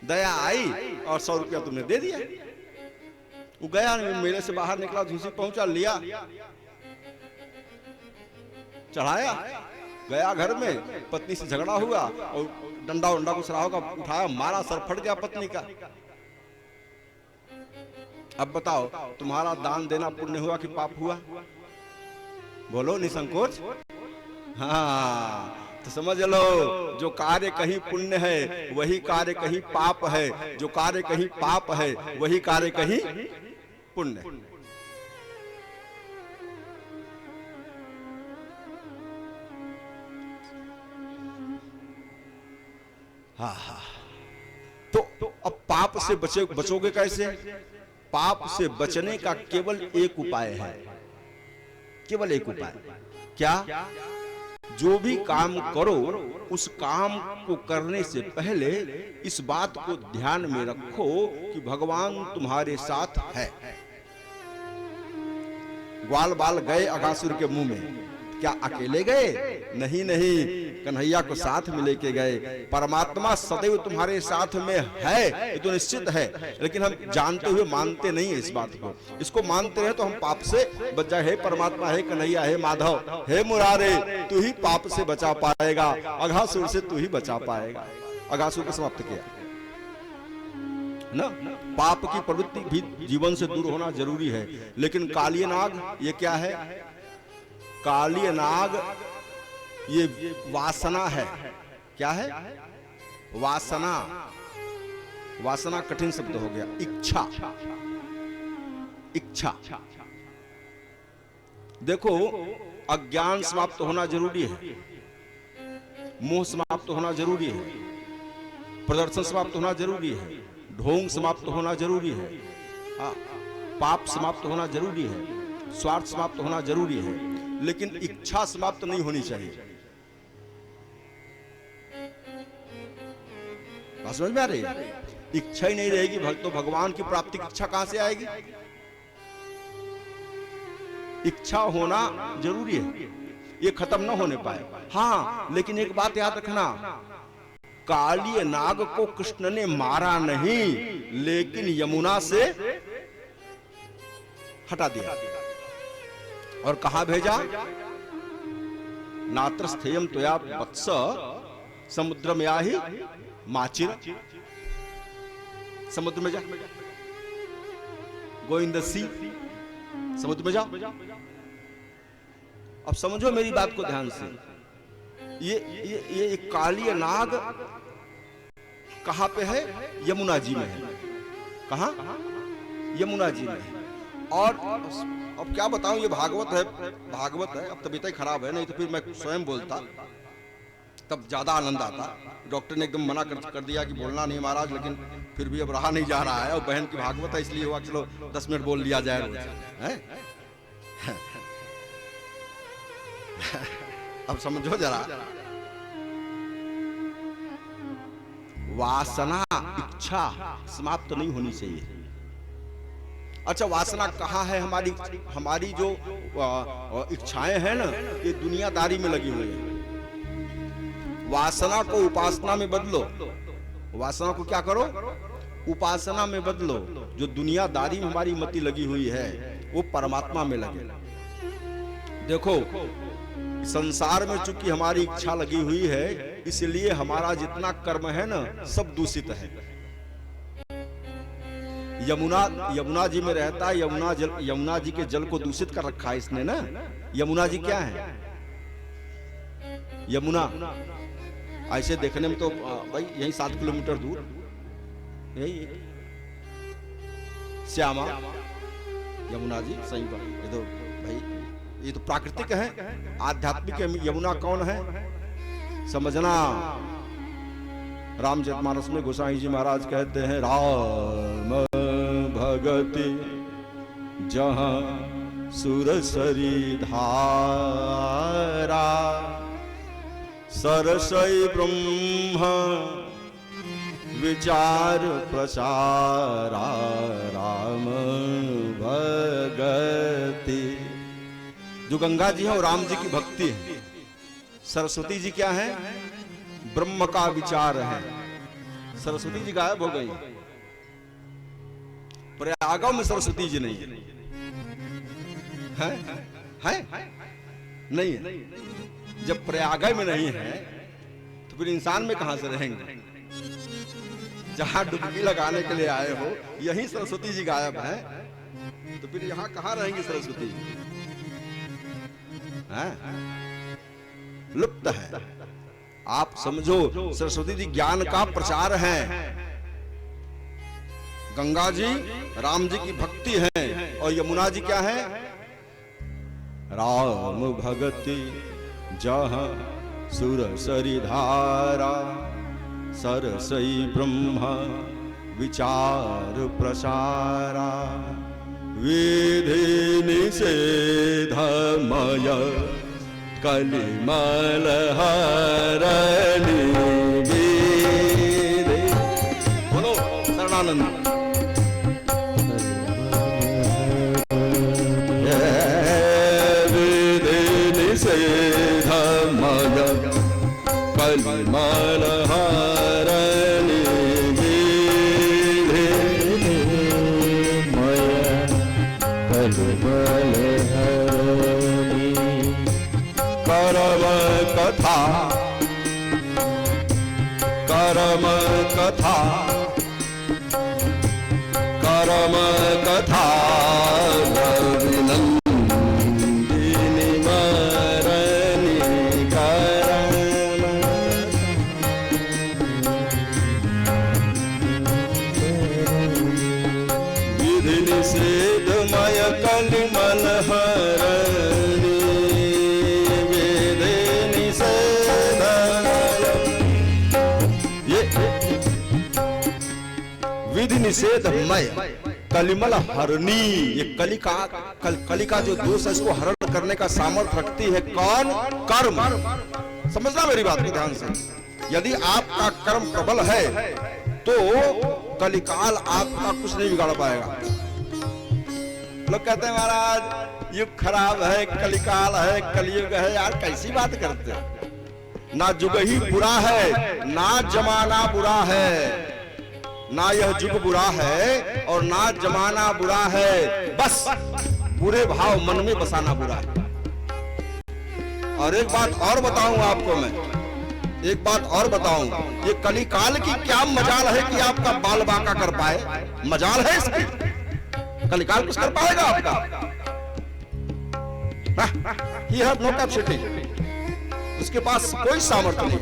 Speaker 1: दया आई और 100 रुपया तुमने दे दिया। वो गया, मेले से बाहर निकला, झूसी पहुंचा, लिया, चढ़ाया, गया घर में, पत्नी से झगड़ा हुआ और डंडा उंडा को सराहों का उठाया, मारा, सर फट गया पत्नी का। अब बताओ, तुम्हारा दान देना पुण्य हुआ कि पाप हुआ? बोलो निसंकोच। हाँ, तो समझ लो, जो कार्य कहीं पुण्य है वही कार्य कहीं पाप है, जो कार्य कहीं पाप है वही कार्य कहीं पुण्य। हाँ, तो अब पाप से बचोगे कैसे? पाप से बचने का केवल एक उपाय है, केवल एक उपाय। क्या? जो भी काम करो उस काम को करने से पहले इस बात को ध्यान में रखो कि भगवान तुम्हारे साथ है। ग्वाल बाल गए अघासुर के मुंह में, क्या अकेले गए? नहीं नहीं, कन्हैया को साथ में लेके गए। परमात्मा सदैव तुम्हारे साथ में है, ये तो निश्चित है, लेकिन हम जानते हुए मानते नहीं है इस बात को। इसको मानते हैं तो हम पाप से बच जाए। हे परमात्मा, हे कन्हैया, हे माधव, हे मुरारे, तू ही पाप से बचा पाएगा, अघासुर से तू ही बचा पाएगा। अघासुर को समाप्त किया ना। पाप की प्रवृत्ति भी जीवन से दूर होना जरूरी है, लेकिन कालिय नाग ये क्या है? कालिय नाग ये वासना है। क्या है? वासना। वासना कठिन शब्द हो गया। इच्छा, इच्छा। देखो, अज्ञान समाप्त होना जरूरी है, मोह समाप्त होना जरूरी है, प्रदर्शन समाप्त होना जरूरी है, ढोंग समाप्त होना जरूरी है, पाप समाप्त होना जरूरी है, स्वार्थ समाप्त होना जरूरी है, लेकिन इच्छा समाप्त नहीं होनी चाहिए। बात समझ में आ रही है? इच्छा ही नहीं रहेगी तो भगवान की प्राप्ति की इच्छा कहां से आएगी? इच्छा होना जरूरी है, ये खत्म ना होने पाए। हाँ, लेकिन एक बात याद रखना, कालिय नाग को कृष्ण ने मारा नहीं, लेकिन यमुना से हटा दिया और कहां भेजा? नात्र स्थेयम त्वया वत्स समुद्र में आही माचिर। समुद्र में जा, गो इन द सी, समुद्र में जाओ। अब समझो मेरी बात को ध्यान से, ये कालिय नाग कहां पे है? यमुना जी में है। कहां? यमुना जी में है। और अब क्या बताऊं, ये भागवत है, भागवत है। अब तबीयत ही खराब है, नहीं तो फिर मैं स्वयं बोलता, तब ज्यादा आनंद आता। डॉक्टर ने एकदम मना कर दिया कि बोलना नहीं महाराज, लेकिन फिर भी अब रहा नहीं जा रहा है। और बहन की भागवत है, इसलिए हुआ चलो 10 मिनट बोल लिया जाए रोज, है? अब समझो जरा, वासना, इच्छा समाप्त नहीं होनी चाहिए। अच्छा, वासना कहाँ है हमारी? हमारी जो इच्छाएं हैं ना, ये दुनियादारी में लगी हुई है। वासना को उपासना में बदलो। वासना को क्या करो? उपासना में बदलो। जो दुनियादारी में हमारी मति लगी हुई है वो परमात्मा में लगे। देखो, संसार में चूंकि हमारी इच्छा लगी हुई है, इसलिए हमारा जितना कर्म है ना, सब दूषित है। यमुना जी में रहता है, यमुना जी के जल को दूषित कर रखा है इसने ना। यमुना जी क्या है? यमुना ऐसे देखने में तो भाई यही 7 किलोमीटर दूर, यही श्यामा यमुना जी सही बात। ये तो भाई, ये तो प्राकृतिक है। आध्यात्मिक यमुना कौन है? समझना। रामचरितमानस में गोसाई जी महाराज कहते हैं, राम भगति जहां सुरसरी धारा, सरसई ब्रह्म विचार प्रसारा राम भगति। जो गंगा जी है वो राम जी की भक्ति है। सरस्वती जी क्या है? ब्रह्म का विचार है। सरस्वती जी गायब हो गई। प्रयागों में सरस्वती जी नहीं है, नहीं है। जब प्रयाग में नहीं है तो फिर इंसान में कहां से रहेंगे? जहां डुबकी लगाने के लिए आए हो यहीं सरस्वती जी गायब है, तो फिर यहां कहां रहेंगी सरस्वती जी? लुप्त है। आप समझो, सरस्वती जी ज्ञान का प्रचार है, गंगा जी राम जी की भक्ति है, और यमुना जी क्या है? राम भगति जहाँ सुर सरी धारा, सरसई ब्रह्म विचार प्रसारा, विधि निषेधमय कलिमल हरणी विधि। बोलो शरणानंद। विधि निषेधमय कलिमल हरणी विधि
Speaker 2: मय कलिमल हरणी।
Speaker 1: करम कथा, करम कथा, करम कथा रविनंदिनी मरणी करम। विधि निषेधमय कलिमल हरणी, विधि निषेधमय कलिमल हरणी। ये कलिका जो दोष है इसको हरण करने का सामर्थ्य रखती है कौन? कर्म। समझना मेरी बात को ध्यान से। यदि आपका कर्म प्रबल है तो कलिकाल आपका कुछ नहीं बिगाड़ पाएगा। लोग कहते हैं महाराज युग खराब है, कलिकाल है, कलयुग है। यार कैसी बात करते हैं? ना युग ही बुरा है, ना जमाना बुरा है, ना यह युग बुरा है और ना जमाना बुरा है, बस बुरे भाव मन में बसाना बुरा है। और एक बात और बताऊं आपको मैं, एक बात और बताऊं, ये कलिकाल की क्या मजाल है कि आपका बाल बांका कर पाए? मजाल है इसकी? कलिकाल कुछ कर पाएगा आपका? He has no capacity, उसके पास कोई सामर्थ्य नहीं।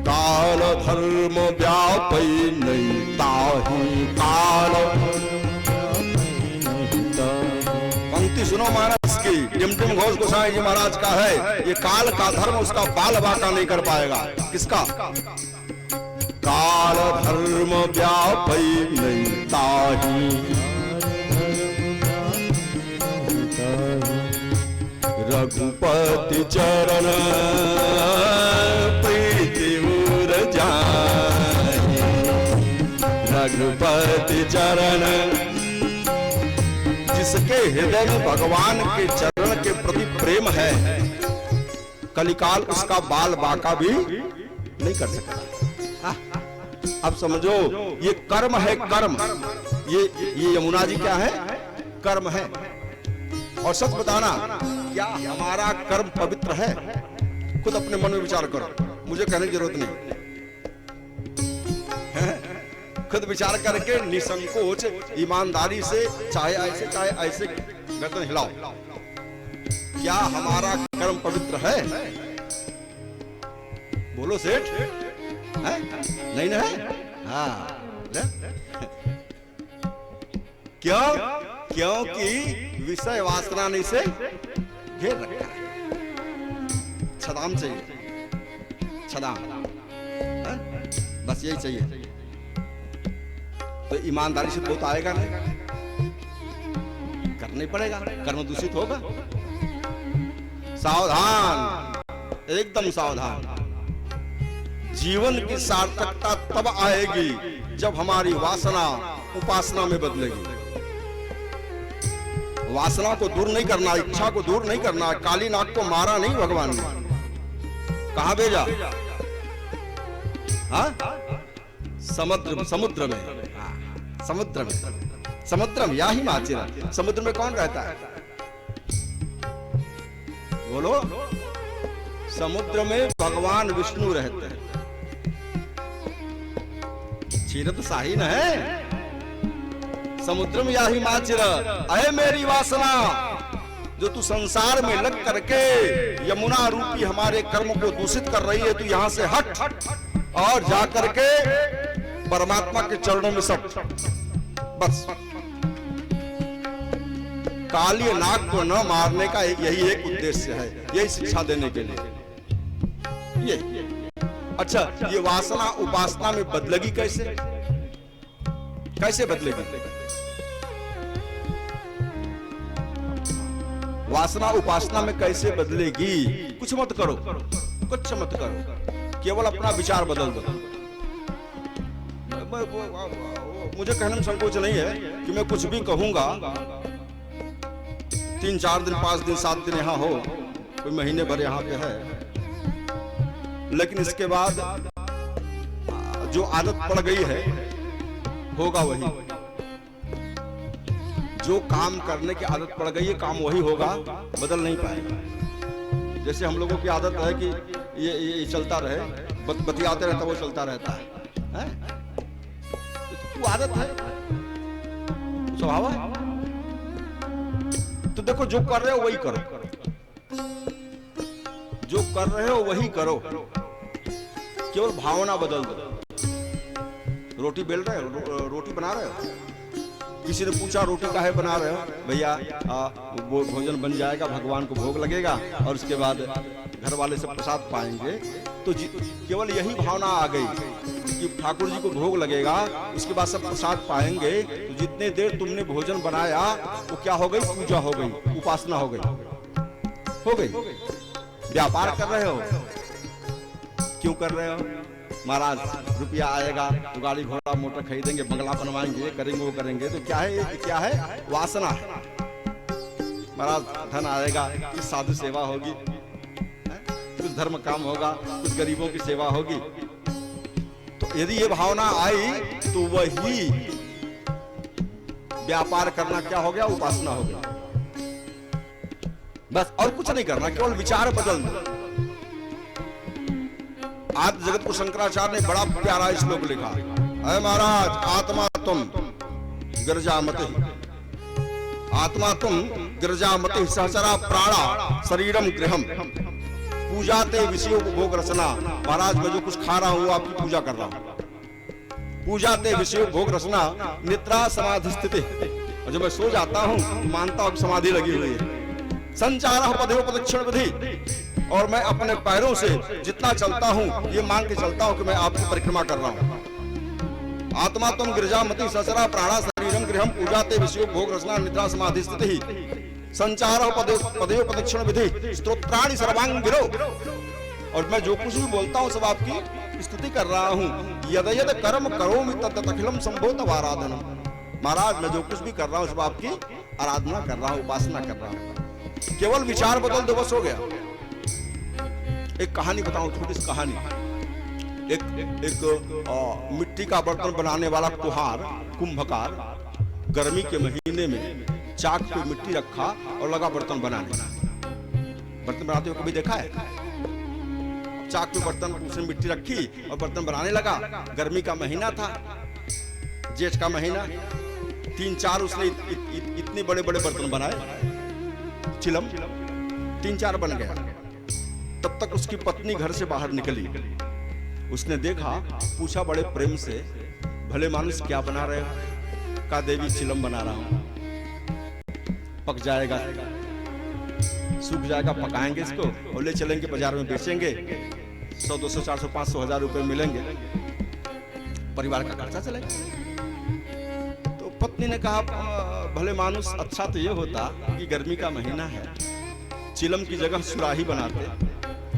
Speaker 1: काल धर्म व्यापी नहीं ताहि काल। पंक्ति सुनो महाराज की, टिमटिम घोष गोसाई जी महाराज का है। ये काल का धर्म उसका बाल बांका नहीं कर पाएगा। किसका? काल धर्म व्यापी नहीं ताहि रघुपति चरण प्रीति उर जाहि। रघुपति चरण, जिसके हृदय में भगवान के चरण के प्रति प्रेम है, कलिकाल उसका बाल बांका भी नहीं कर सकता। अब समझो, ये कर्म है, कर्म। ये यमुना जी क्या है? कर्म है। और सच बताना, क्या हमारा कर्म पवित्र है? खुद अपने मन में विचार करो, मुझे कहने की जरूरत नहीं है। खुद विचार करके निसंकोच ईमानदारी से चाहे ऐसे गर्दन हिलाओ। क्या हमारा कर्म पवित्र है? बोलो सेठ, है? नहीं ना है? हाँ। क्यों? क्योंकि विषय वासना ने इसे घेर रखा है। छदाम चाहिए, छदाम, बस यही चाहिए। तो ईमानदारी से तो आएगा नहीं, करना ही पड़ेगा, कर्म दूषित होगा। सावधान, एकदम सावधान। जीवन की सार्थकता तब आएगी जब हमारी वासना उपासना में बदलेगी। वासना को दूर नहीं करना, इच्छा को दूर नहीं करना। काली नाग को मारा नहीं भगवान ने, कहां भेजा? हाँ, समुद्र में, समुद्र में, समुद्र में या ही माचिरा। समुद्र में कौन रहता है? बोलो। समुद्र में भगवान विष्णु रहते हैं। क्षीरद शाही न है। समुद्र में या ही माचिर, अरे मेरी वासना जो तू संसार में लग करके यमुना रूपी हमारे कर्म को दूषित कर रही है, तू यहां से हट और जा करके परमात्मा के चरणों में सट। बस काली नाग को न मारने का यही एक उद्देश्य है, यही शिक्षा देने के लिए। ये अच्छा, ये वासना उपासना में बदलेगी कैसे? कैसे बदलेगी? वासना उपासना में कैसे बदलेगी? कुछ मत करो, कुछ मत करो, केवल अपना विचार बदल दो। मुझे कहने में संकोच नहीं है कि मैं कुछ भी कहूंगा, 3 4 दिन 5 दिन 7 दिन यहां हो, कोई महीने भर यहां पे है, लेकिन इसके बाद जो आदत पड़ गई है होगा वही। जो काम करने की आदत पड़ गई है, काम वही होगा, बदल नहीं पाएगा। जैसे हम लोगों की आदत है कि ये चलता रहे, बतियाते रहता, वो चलता रहता है? वो आदत है, स्वभाव है। तो देखो, जो कर रहे हो वही करो, जो कर रहे हो वही करो, केवल भावना बदल दो। रोटी बेल रहे हो, रोटी बना रहे हो, किसी ने पूछा रोटी काहे बना रहे हो? भैया वो भोजन बन जाएगा, भगवान को भोग लगेगा और उसके बाद घर वाले से प्रसाद पाएंगे। तो केवल यही भावना आ गई कि ठाकुर जी को भोग लगेगा, उसके बाद सब प्रसाद पाएंगे। तो जितने देर तुमने भोजन बनाया वो क्या हो गई? पूजा हो गई, उपासना हो गई। व्यापार कर रहे हो, क्यों कर रहे हो? महाराज रुपया आएगा तो गाड़ी घोड़ा मोटर खरीदेंगे, बंगला बनवाएंगे, करेंगे, वो करेंगे। तो क्या है? क्या है? वासना है। महाराज धन आएगा, कुछ साधु सेवा होगी, कुछ धर्म काम होगा, कुछ गरीबों की सेवा होगी। तो यदि ये भावना आई तो वही व्यापार करना क्या हो गया? उपासना हो गया। बस और कुछ नहीं करना, केवल विचार बदल दो। आज जगत को शंकराचार्य ने बड़ा प्यारा श्लोक लिखा, अरे महाराज, आत्मा तुम गिरजामति, आत्मा तुम गिरजामति, सहचरा प्राणा शरीरम गृहम, पूजा ते विषयों भोग रचना। महाराज, मैं जो कुछ खा रहा हूं आपकी पूजा कर रहा हूं। पूजा ते विषयों भोग रचना, निद्रा समाधि स्थिति, और जब मैं सो जाता हूं तो मानता हूं कि समाधि लगी हुई है। संचार पदोपदक्षिण विधि, और मैं अपने पैरों से जितना चलता हूं ये मान के चलता हूं कि मैं आपकी परिक्रमा कर रहा हूं। आत्मा तुम गिरजामति, सहचरा प्राणा शरीरम गृहम, पूजा ते विषयों भोग रचना, निद्रा समाधि स्थिति, संचार पदोपदक्षिण विधि, स्तोत्राणि सर्वांग गिरो। और मैं जो कुछ भी बोलता हूं सब आपकी स्तुति कर रहा हूं। यद यद कर्म करोमि तद अखिलम संभोत आराधनम। महाराज, मैं जो कुछ भी कर रहा हूं सब आपकी आराधना कर रहा हूं, उपासना कर रहा हूं। केवल विचार बदल दो, बस हो गया। एक कहानी बताऊं, छोटी सी कहानी। एक मिट्टी का बर्तन बनाने वाला कुम्हार, कुंभकार, गर्मी के महीने में चाक पे मिट्टी रखा और लगा बर्तन बनाने। बर्तन बनाते हुए कभी देखा है? चाक पे बर्तन, उसने मिट्टी रखी और बर्तन बनाने लगा। गर्मी का महीना था, जेठ का महीना। 3 4 उसने इतने बड़े बड़े बर्तन बनाए, चिलम 3 4 बन गया। तब तक उसकी पत्नी घर से बाहर निकली। उसने देखा, पूछा बड़े प्रेम से, भले मानुष क्या बना रहे हो? कहा, देवी चिलम बना रहा हूं। पक जाएगा, सूख जाएगा, पकाएंगे इसको और ले चलेंगे बाजार में, बेचेंगे, 100 200 400 500 1000 रुपए मिलेंगे, परिवार का खर्चा चलेगा। तो पत्नी ने कहा, भले मानुष, अच्छा तो ये होता कि गर्मी का महीना है, चिलम की जगह सुराही बनाते,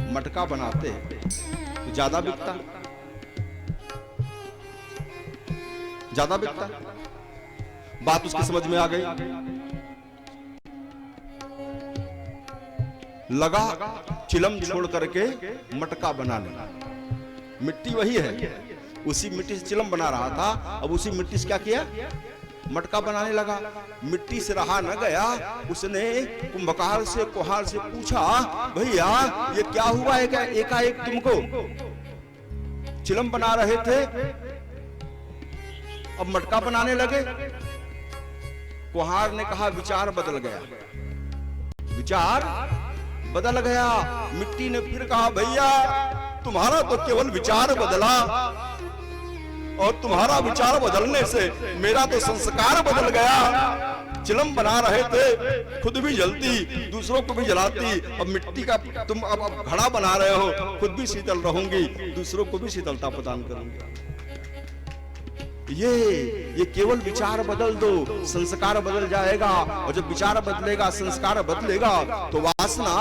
Speaker 1: मटका बनाते तो ज्यादा बिकता। ज्यादा बिकता है। बात उसकी समझ में आ गई, लगा चिलम छोड़ करके मटका बना लेना। मिट्टी वही है, उसी मिट्टी से चिलम बना रहा था, अब उसी मिट्टी से क्या किया, मटका बनाने लगा। मिट्टी से रहा न गया, उसने कुंभकार से कुम्हार से पूछा, भैया ये क्या हुआ है, क्या एकाएक तुमको चिलम बना रहे थे अब मटका बनाने लगे? कुम्हार ने कहा विचार बदल गया, विचार बदल गया। मिट्टी ने फिर कहा भैया तुम्हारा तो केवल विचार बदला, और तुम्हारा विचार बदलने से मेरा तो संस्कार बदल गया। चिलम बना रहे थे, खुद भी जलती, दूसरों को भी जलाती, अब मिट्टी का तुम अब घड़ा बना रहे हो, खुद भी शीतल रहूंगी, दूसरों को भी शीतलता प्रदान करूंगी। ये केवल विचार बदल दो, संस्कार बदल जाएगा, और जब विचार बदलेगा, संस्कार बदलेगा, तो वासना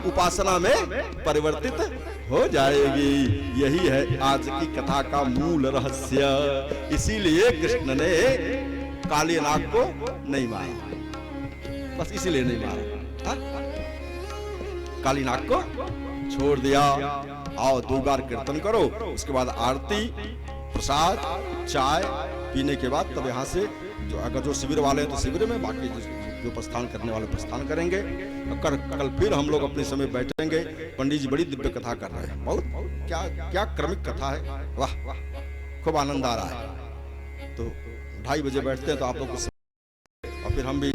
Speaker 1: उपासना में परिवर्तित हो जाएगी। यही है आज की कथा का मूल रहस्य। इसीलिए कृष्ण ने काली नाग को नहीं मारा, बस इसीलिए नहीं मारा, काली नाग को छोड़ दिया। आओ 2 बार कीर्तन करो, उसके बाद आरती, प्रसाद, चाय पीने के बाद तब यहाँ से जो शिविर वाले हैं तो शिविर में, बाकी जो प्रस्थान करने वाले प्रस्थान करेंगे। कल फिर हम लोग अपने समय बैठेंगे। पंडित जी बड़ी दिव्य कथा कर रहे हैं, बहुत क्या क्या क्रमिक कथा है, वाह वाह, खूब आनंद आ रहा है। तो 2:30 बजे बैठते हैं, तो आप लोग को और फिर हम भी